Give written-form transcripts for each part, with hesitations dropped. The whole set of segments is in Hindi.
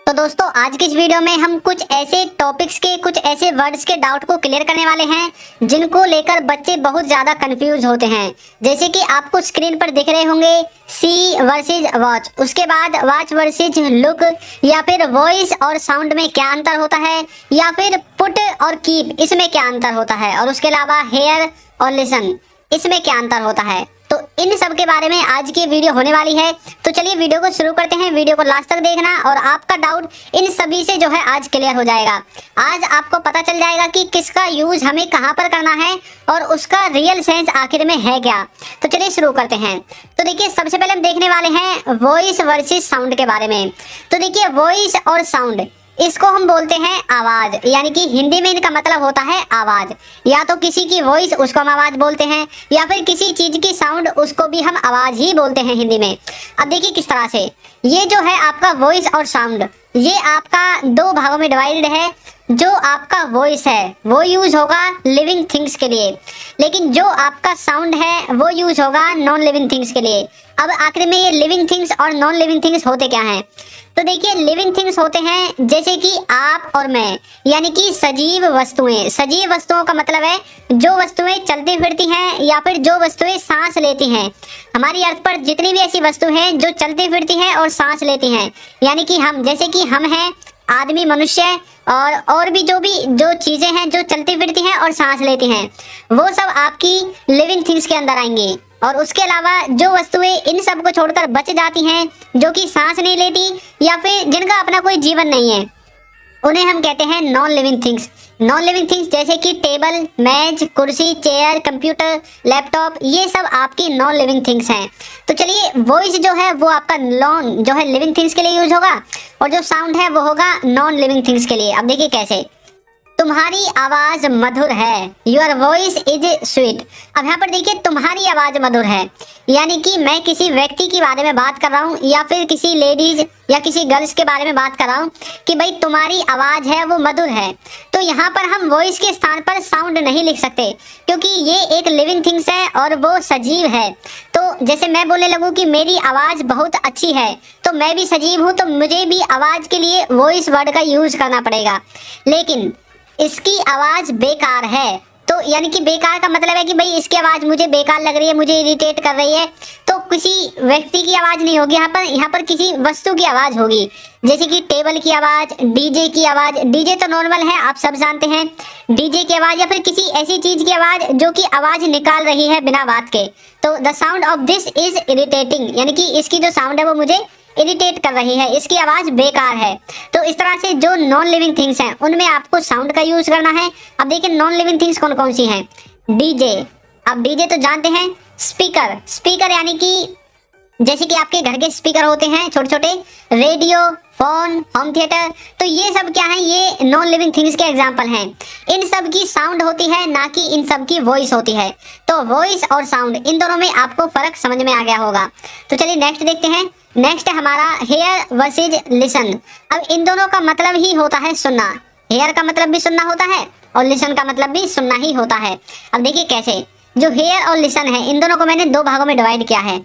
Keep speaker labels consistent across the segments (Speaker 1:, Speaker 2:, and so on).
Speaker 1: तो दोस्तों आज की इस वीडियो में हम कुछ ऐसे टॉपिक्स के कुछ ऐसे वर्ड्स के डाउट को क्लियर करने वाले हैं जिनको लेकर बच्चे बहुत ज्यादा कंफ्यूज होते हैं। जैसे कि आपको स्क्रीन पर दिख रहे होंगे सी वर्सेज वॉच, उसके बाद वॉच वर्सेज लुक, या फिर वॉइस और साउंड में क्या अंतर होता है, या फिर पुट और कीप इसमें क्या अंतर होता है, और उसके अलावा हेयर और लिसन इसमें क्या अंतर होता है। तो इन सब के बारे में आज की वीडियो होने वाली है। तो चलिए वीडियो को शुरू करते हैं। वीडियो को लास्ट तक देखना और आपका डाउट इन सभी से जो है आज क्लियर हो जाएगा। आज आपको पता चल जाएगा कि किसका यूज हमें कहां पर करना है और उसका रियल सेंस आखिर में है क्या। तो चलिए शुरू करते हैं। तो देखिए सबसे पहले हम देखने वाले हैं वॉइस वर्सेस साउंड के बारे में। तो देखिए वॉइस और साउंड इसको हम बोलते हैं आवाज, यानी कि हिंदी में इनका मतलब होता है आवाज। या तो किसी की वॉइस उसको हम आवाज बोलते हैं, या फिर किसी चीज की साउंड उसको भी हम आवाज ही बोलते हैं हिंदी में। अब देखिए किस तरह से ये जो है आपका वॉइस और साउंड, ये आपका दो भागों में डिवाइडेड है। जो आपका वॉइस है वो यूज होगा लिविंग थिंग्स के लिए, लेकिन जो आपका साउंड है वो यूज होगा नॉन लिविंग थिंग्स के लिए। अब आखिर में ये लिविंग थिंग्स और नॉन लिविंग थिंग्स होते क्या हैं? तो देखिए लिविंग थिंग्स होते हैं जैसे कि आप और मैं, यानी कि सजीव वस्तुएं। सजीव वस्तुओं का मतलब है जो वस्तुएं चलती फिरती हैं या फिर जो वस्तुएं सांस लेती हैं। हमारी अर्थ पर जितनी भी ऐसी वस्तु हैं जो चलती फिरती हैं और सांस लेती हैं, यानी कि हम, जैसे कि हम हैं आदमी, मनुष्य, और भी जो चीजें हैं जो चलती फिरती हैं और सांस लेती हैं, वो सब आपकी लिविंग थिंग्स के अंदर आएंगी। और उसके अलावा जो वस्तुएं इन सब को छोड़कर बच जाती हैं, जो कि सांस नहीं लेती या फिर जिनका अपना कोई जीवन नहीं है, उन्हें हम कहते हैं non living things. Non living things जैसे कि टेबल, मेज, कुर्सी, चेयर, कंप्यूटर, लैपटॉप, ये सब आपकी नॉन लिविंग थिंग्स हैं। तो चलिए वॉइस जो है वो आपका नॉन जो है लिविंग थिंग्स के लिए यूज होगा, और जो साउंड है वो होगा नॉन लिविंग थिंग्स के लिए। अब देखिए कैसे। तुम्हारी आवाज मधुर है, योर वॉइस इज स्वीट। अब यहाँ पर देखिए तुम्हारी आवाज मधुर है, यानी कि मैं किसी व्यक्ति के बारे में बात कर रहा हूँ या फिर किसी लेडीज या किसी गर्ल्स के बारे में बात कर रहा हूँ कि भाई तुम्हारी आवाज है वो मधुर है। तो यहाँ पर हम वॉइस के स्थान पर साउंड नहीं लिख सकते, क्योंकि ये एक लिविंग थिंग्स है और वो सजीव है। तो जैसे मैं बोलने लगूँ कि मेरी आवाज बहुत अच्छी है, तो मैं भी सजीव हूँ, तो मुझे भी आवाज के लिए वॉइस वर्ड का यूज करना पड़ेगा। लेकिन इसकी आवाज बेकार है, तो यानी कि बेकार का मतलब है कि भाई इसकी आवाज मुझे बेकार लग रही है, मुझे इरिटेट कर रही है, तो किसी व्यक्ति की आवाज नहीं होगी, यहाँ पर किसी वस्तु की आवाज होगी। जैसे कि टेबल की आवाज, डीजे की आवाज। डीजे तो नॉर्मल है, आप सब जानते हैं, डीजे की आवाज, या फिर किसी ऐसी चीज की आवाज जो कि आवाज निकाल रही है बिना बात के। तो the sound of this is irritating, यानी कि इसकी जो साउंड है वो मुझे इरिटेट कर रही है, इसकी आवाज बेकार है। तो इस तरह से जो नॉन लिविंग थिंग्स हैं उनमें आपको साउंड का यूज करना है। अब देखिए नॉन लिविंग थिंग्स कौन कौन सी हैं। डीजे, अब डीजे तो जानते हैं। स्पीकर, स्पीकर यानी कि जैसे कि आपके घर के स्पीकर होते हैं छोटे छोटे, रेडियो, फोन, होम थिएटर, तो ये सब क्या है, ये नॉन लिविंग थिंग्स के एग्जांपल हैं। इन सब की साउंड होती है, ना कि इन सब की वॉइस होती है। तो वॉइस और साउंड इन दोनों में आपको फर्क समझ में आ गया होगा। तो चलिए नेक्स्ट देखते हैं। नेक्स्ट है हमारा हेयर वर्सेज लिसन। अब इन दोनों का मतलब ही होता है सुनना। हेयर का मतलब भी सुनना होता है और लिसन का मतलब भी सुनना ही होता है। अब देखिए कैसे। जो हेयर और लिसन है इन दोनों को मैंने दो भागों में डिवाइड किया है।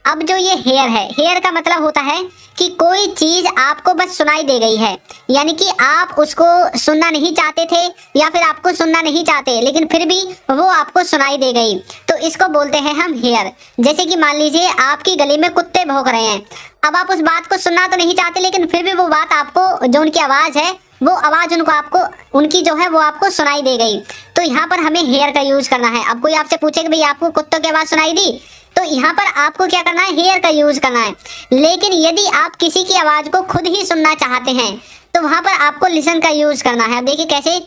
Speaker 1: अब जो ये हेयर है, हेयर का मतलब होता है कि कोई चीज आपको बस सुनाई दे गई है, यानी कि आप उसको सुनना नहीं चाहते थे या फिर आपको सुनना नहीं चाहते, लेकिन फिर भी वो आपको सुनाई दे गई, तो इसको बोलते हैं हम हेयर। जैसे कि मान लीजिए आपकी गली में कुत्ते भौंक रहे हैं, अब आप उस बात को सुनना तो नहीं चाहते, लेकिन फिर भी वो बात आपको, जो उनकी आवाज है वो आवाज उनकी जो है वो आपको सुनाई दे गई, तो यहाँ पर हमें हेयर का यूज करना है। अब कोई आपसे पूछे कि भाई आपको कुत्तों की आवाज सुनाई दी, तो यहाँ पर आपको क्या करना है, हेयर का यूज करना है। लेकिन यदि आप किसी की आवाज को खुद ही सुनना चाहते हैं तो वहां पर आपको लिसन का यूज करना है। अब देखिए कैसे।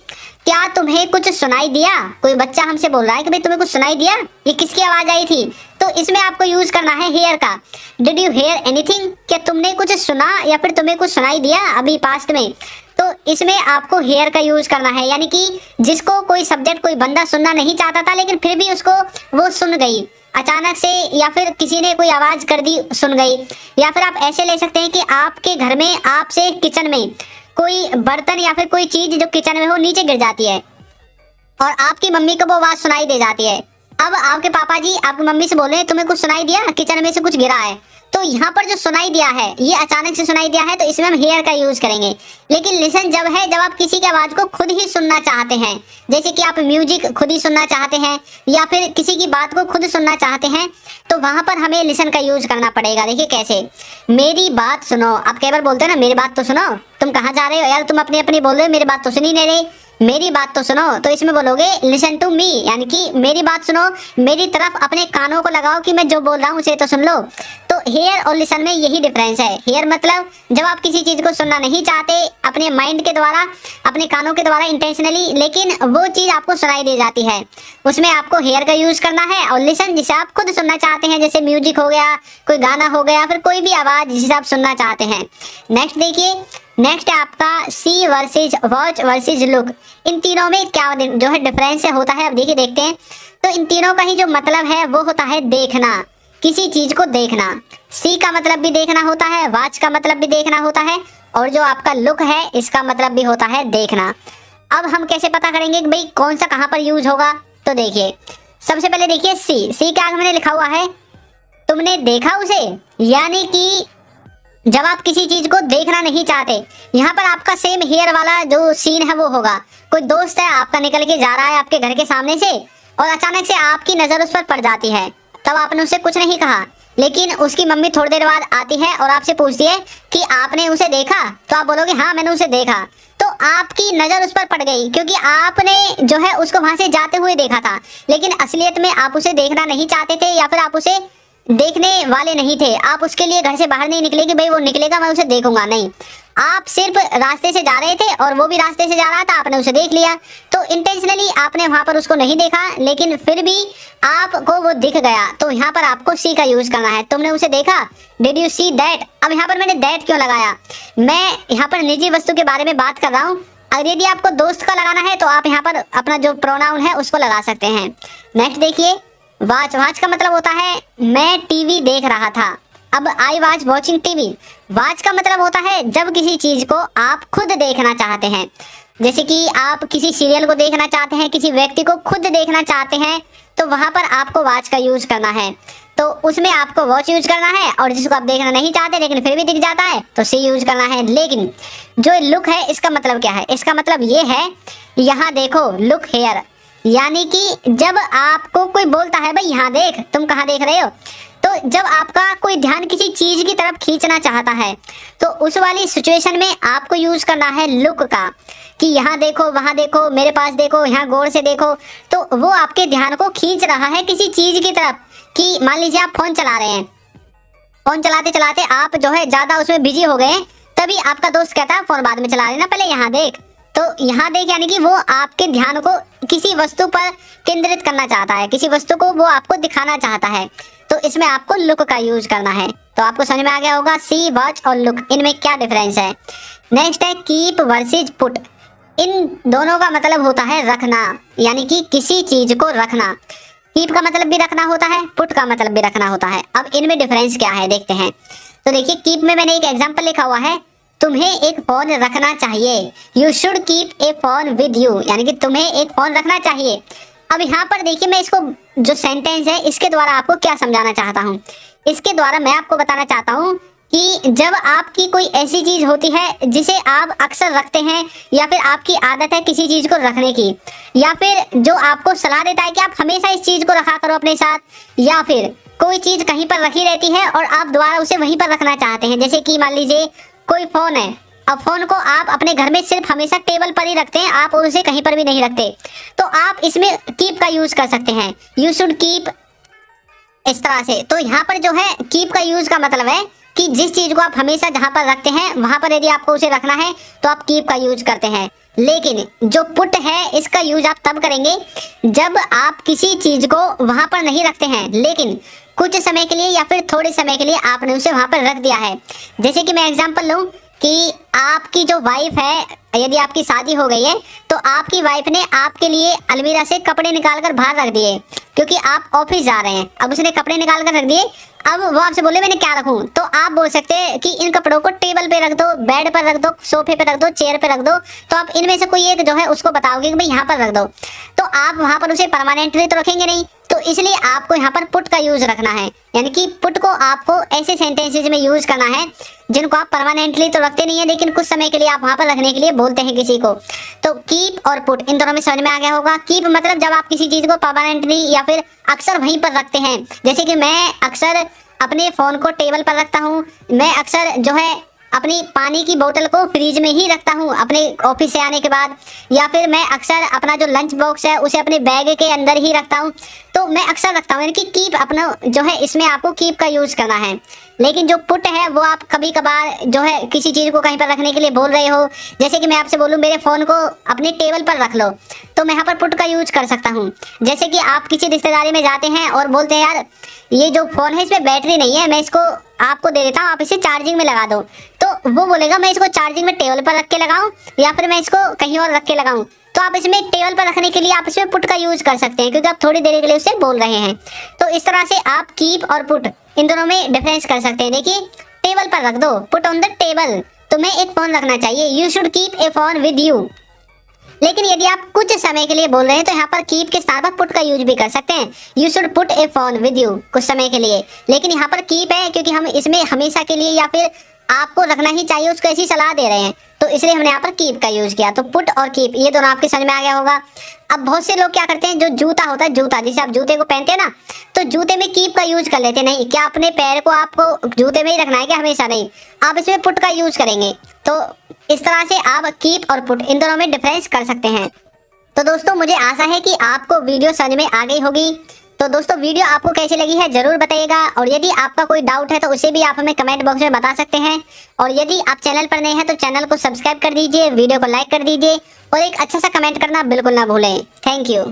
Speaker 1: क्या तुम्हें कुछ सुनाई दिया? कोई बच्चा हमसे बोल रहा है कि भाई तुम्हें कुछ सुनाई दिया, ये किसकी आवाज आई थी? तो इसमें आपको यूज करना है हेयर का। Did you hear anything? क्या तुमने कुछ सुना या फिर तुम्हें कुछ सुनाई दिया अभी पास्ट में? तो इसमें आपको हेयर का यूज करना है, यानी कि जिसको कोई सब्जेक्ट, कोई बंदा सुनना नहीं चाहता था, लेकिन फिर भी उसको वो सुन गई अचानक से, या फिर किसी ने कोई आवाज कर दी, सुन गई। या फिर आप ऐसे ले सकते हैं कि आपके घर में, आपसे किचन में कोई बर्तन या फिर कोई चीज जो किचन में हो नीचे गिर जाती है और आपकी मम्मी को वो आवाज सुनाई दे जाती है। अब आपके पापा जी आपकी मम्मी से बोले तुम्हें कुछ सुनाई दिया, किचन में से कुछ गिरा है, तो यहाँ पर जो सुनाई दिया है ये अचानक से सुनाई दिया है, तो इसमें हम हेयर का यूज करेंगे। लेकिन लिसन जब है जब आप किसी की आवाज को खुद ही सुनना चाहते हैं, जैसे कि आप म्यूजिक खुद ही सुनना चाहते हैं या फिर किसी की बात को खुद सुनना चाहते हैं, तो वहां पर हमें लिसन का यूज करना पड़ेगा। देखिए कैसे, मेरी बात सुनो। आप कई बार बोलते हो ना मेरी बात तो सुनो, तुम कहाँ जा रहे हो यार, तुम अपनी अपनी बोल रहे हो, मेरी बात तो सुनी नहीं रही, मेरी बात तो सुनो। तो इसमें बोलोगे लिसन टू मी, यानी कि मेरी बात सुनो, मेरी तरफ अपने कानों को लगाओ कि मैं जो बोल रहा हूँ उसे तो सुन लो। तो हेयर और लिसन में यही डिफरेंस है। हेयर मतलब जब आप किसी चीज को सुनना नहीं चाहते अपने माइंड के द्वारा, अपने कानों के द्वारा इंटेंशनली, लेकिन वो चीज आपको सुनाई दे जाती है, उसमें आपको हेयर का यूज करना है। और लिसन जिसे आप खुद सुनना चाहते हैं, जैसे म्यूजिक हो गया, कोई गाना हो गया, फिर कोई भी आवाज जिसे आप सुनना चाहते हैं। नेक्स्ट देखिए, नेक्स्ट है आपका see versus watch versus look. इन तीनों में क्या जो है डिफरेंस होता है, अब देखिए देखते हैं। तो इन तीनों का ही जो मतलब है वो होता है देखना, किसी चीज को देखना। सी का मतलब भी देखना होता है, वॉच का मतलब भी देखना होता है, और जो आपका लुक है इसका मतलब भी होता है देखना। अब हम कैसे पता करेंगे कि भाई कौन सा कहाँ पर यूज होगा? तो देखिए सबसे पहले देखिए सी के आगे मैंने लिखा हुआ है तुमने देखा उसे, यानी कि जब आप किसी चीज को देखना नहीं चाहते, यहाँ पर आपका सेम हेयर वाला जो सीन है वो होगा। कोई दोस्त है आपका निकल के जा रहा है आपके घर के सामने से, और अचानक से आपकी नजर उस पर पड़ जाती है, तब आपने उसे कुछ नहीं कहा, लेकिन उसकी मम्मी थोड़ी देर बाद आती है और आपसे पूछती है कि आपने उसे देखा, तो आप बोलोगे हाँ मैंने उसे देखा। तो आपकी नजर उस पर पड़ गई क्योंकि आपने जो है उसको वहां से जाते हुए देखा था, लेकिन असलियत में आप उसे देखना नहीं चाहते थे या फिर आप उसे देखने वाले नहीं थे। आप उसके लिए घर से बाहर नहीं निकले कि भाई वो निकलेगा मैं उसे देखूंगा, नहीं, आप सिर्फ रास्ते से जा रहे थे और वो भी रास्ते से जा रहा था, आपने उसे देख लिया। तो इंटेंशनली आपने वहां पर उसको नहीं देखा, लेकिन फिर भी आपको वो दिख गया, तो यहाँ पर आपको सी का यूज करना है। तुमने उसे देखा, डिड यू सी दैट। अब यहाँ पर मैंने दैट क्यों लगाया? मैं यहाँ पर निजी वस्तु के बारे में बात कर रहा हूँ। अगर यदि आपको दोस्त का लगाना है तो आप यहाँ पर अपना जो प्रोनाउन है उसको लगा सकते हैं। नेक्स्ट देखिए, वाच का मतलब होता है मैं टीवी देख रहा था। अब I was watching TV. Watch का मतलब होता है जब किसी चीज को आप खुद देखना चाहते हैं, जैसे कि आप किसी सीरियल को देखना चाहते हैं, किसी व्यक्ति को खुद देखना चाहते हैं, तो वहां पर आपको वाच का यूज करना है। तो उसमें आपको वॉच यूज करना है, और जिसको आप देखना नहीं चाहते लेकिन फिर भी दिख जाता है तो सी यूज करना है। लेकिन जो लुक है इसका मतलब क्या है? इसका मतलब ये है, यहाँ देखो लुक हेयर, यानी कि जब आपको कोई बोलता है भाई यहाँ देख, तुम कहाँ देख रहे हो, तो जब आपका कोई ध्यान किसी चीज की तरफ खींचना चाहता है तो उस वाली सिचुएशन में आपको यूज करना है लुक का, कि यहाँ देखो, वहां देखो, मेरे पास देखो, यहाँ गौर से देखो। तो वो आपके ध्यान को खींच रहा है किसी चीज की तरफ, कि मान लीजिए आप फोन चला रहे हैं, फोन चलाते चलाते आप जो है ज्यादा उसमें बिजी हो गए, तभी आपका दोस्त कहता है फोन बाद में चला लेना, पहले यहाँ देख। तो यहाँ देख यानी कि वो आपके ध्यान को किसी वस्तु पर केंद्रित करना चाहता है, किसी वस्तु को वो आपको दिखाना चाहता है, तो इसमें आपको लुक का यूज करना है। तो आपको समझ में आ गया होगा सी, वॉच और लुक, इनमें क्या डिफरेंस है। नेक्स्ट है कीप वर्सेज पुट। इन दोनों का मतलब होता है रखना, यानी कि किसी चीज को रखना। कीप का मतलब भी रखना होता है, पुट का मतलब भी रखना होता है। अब इनमें डिफरेंस क्या है देखते हैं। तो देखिए कीप में मैंने एक एग्जांपल लिखा हुआ है, तुम्हें एक फोन रखना चाहिए, you should keep a phone with you, यानी कि तुम्हें एक फोन रखना चाहिए। अब यहाँ पर देखिए मैं इसको जो सेंटेंस है इसके द्वारा आपको क्या समझाना चाहता हूँ। इसके द्वारा मैं आपको बताना चाहता हूँ कि जब आपकी कोई ऐसी चीज होती है जिसे आप अक्सर रखते हैं, या फिर आपकी आदत है किसी चीज को रखने की, या फिर जो आपको सलाह देता है कि आप हमेशा इस चीज को रखा करो अपने साथ, या फिर कोई चीज कहीं पर रखी रहती है और आप दोबारा उसे वहीं पर रखना चाहते हैं, जैसे कि मान लीजिए कोई फोन है, अब फोन को आप अपने घर में सिर्फ हमेशा टेबल पर ही रखते हैं, आप उसे कहीं पर भी नहीं रखते, तो आप इसमें कीप का यूज कर सकते हैं, यू शुड कीप, इस तरह से। तो यहाँ पर जो है कीप का यूज का मतलब है कि जिस चीज को आप हमेशा जहां पर रखते हैं वहां पर यदि आपको उसे रखना है तो आप कीप का यूज करते हैं। लेकिन जो पुट है इसका यूज आप तब करेंगे जब आप किसी चीज को वहां पर नहीं रखते हैं, लेकिन कुछ समय के लिए या फिर थोड़े समय के लिए आपने उसे वहां पर रख दिया है। जैसे कि मैं एग्जांपल लूं कि आपकी जो वाइफ है, यदि आपकी शादी हो गई है तो आपकी वाइफ ने आपके लिए अलमीरा से कपड़े निकाल कर बाहर रख दिए, क्योंकि आप ऑफिस जा रहे हैं, अब उसने कपड़े निकाल कर रख दिए। अब वो आपसे बोले मैंने क्या रखूं, तो आप बोल सकते हैं कि इन कपड़ों को टेबल पे रख दो, बेड पर रख दो, सोफे पे रख दो, चेयर पे रख दो। तो आप इनमें से कोई एक जो है उसको बताओगे कि भाई यहाँ पर रख दो, तो आप वहां पर उसे परमानेंटली तो रखेंगे नहीं, तो इसलिए आपको यहाँ पर पुट का यूज रखना है, यानी कि पुट को आपको ऐसे सेंटेंसेज में यूज करना है जिनको आप परमानेंटली तो रखते नहीं है, लेकिन कुछ समय के लिए आप वहां पर रखने के लिए बोलते हैं किसी को। तो कीप और पुट इन दोनों में समझ में आ गया होगा। कीप मतलब जब आप किसी चीज को परमानेंटली या फिर अक्सर वहीं पर रखते हैं, जैसे कि मैं अक्सर अपने फोन को टेबल पर रखता हूँ, मैं अक्सर जो है अपनी पानी की बोतल को फ्रिज में ही रखता हूँ अपने ऑफिस से आने के बाद, या फिर मैं अक्सर अपना जो लंच बॉक्स है उसे अपने बैग के अंदर ही रखता हूँ। तो मैं अक्सर रखता हूँ, यानी कि कीप अपना जो है इसमें आपको कीप का यूज करना है। लेकिन जो पुट है वो आप कभी कभार जो है किसी चीज को कहीं पर रखने के लिए बोल रहे हो, जैसे कि मैं आपसे बोलूँ मेरे फोन को अपने टेबल पर रख लो, तो मैं यहाँ पर पुट का यूज कर सकता हूँ। जैसे कि आप किसी रिश्तेदारी में जाते हैं और बोलते हैं यार ये जो फोन है इसमें बैटरी नहीं है, मैं इसको आपको दे देता हूँ, आप इसे चार्जिंग में लगा दो। तो वो बोलेगा मैं इसको चार्जिंग में टेबल पर रख के लगाऊं या फिर मैं इसको कहीं और रख के लगाऊं। तो आप इसमें टेबल पर रखने के लिए आप इसमें पुट का यूज कर सकते हैं, क्योंकि आप थोड़ी देर के लिए उसे बोल रहे हैं। तो इस तरह से आप कीप और पुट इन दोनों में डिफरेंस कर सकते हैं। देखिए, टेबल पर रख दो, पुट ऑन द टेबल, तुम्हें एक फोन रखना चाहिए, you should keep a phone with you. लेकिन यदि आप कुछ समय के लिए बोल रहे हैं तो यहाँ पर कीप के स्थान पर पुट का यूज भी कर सकते हैं, you should put A phone with you, कुछ समय के लिए। लेकिन यहाँ पर कीप है क्योंकि हम इसमें हमेशा के लिए या फिर आपको रखना ही चाहिए उसको ऐसी सलाह दे रहे हैं, तो इसलिए हमने यहाँ पर कीप का यूज किया। तो पुट और कीप ये दोनों आपके समझ में आ गया होगा। अब बहुत से लोग क्या करते हैं, जो जूता होता है, जूता जिसे आप जूते को पहनते हैं ना, तो जूते में कीप का यूज कर लेते हैं। नहीं, क्या अपने पैर को आपको जूते में ही रखना है क्या? हमेशा नहीं, आप इसमें पुट का यूज करेंगे। तो इस तरह से आप कीप और पुट इन दोनों में डिफरेंस कर सकते हैं। तो दोस्तों मुझे आशा है कि आपको वीडियो समझ में आ गई होगी। तो दोस्तों वीडियो आपको कैसी लगी है जरूर बताइएगा, और यदि आपका कोई डाउट है तो उसे भी आप हमें कमेंट बॉक्स में बता सकते हैं। और यदि आप चैनल पर नए हैं तो चैनल को सब्सक्राइब कर दीजिए, वीडियो को लाइक कर दीजिए और एक अच्छा सा कमेंट करना बिल्कुल ना भूलें। Thank you.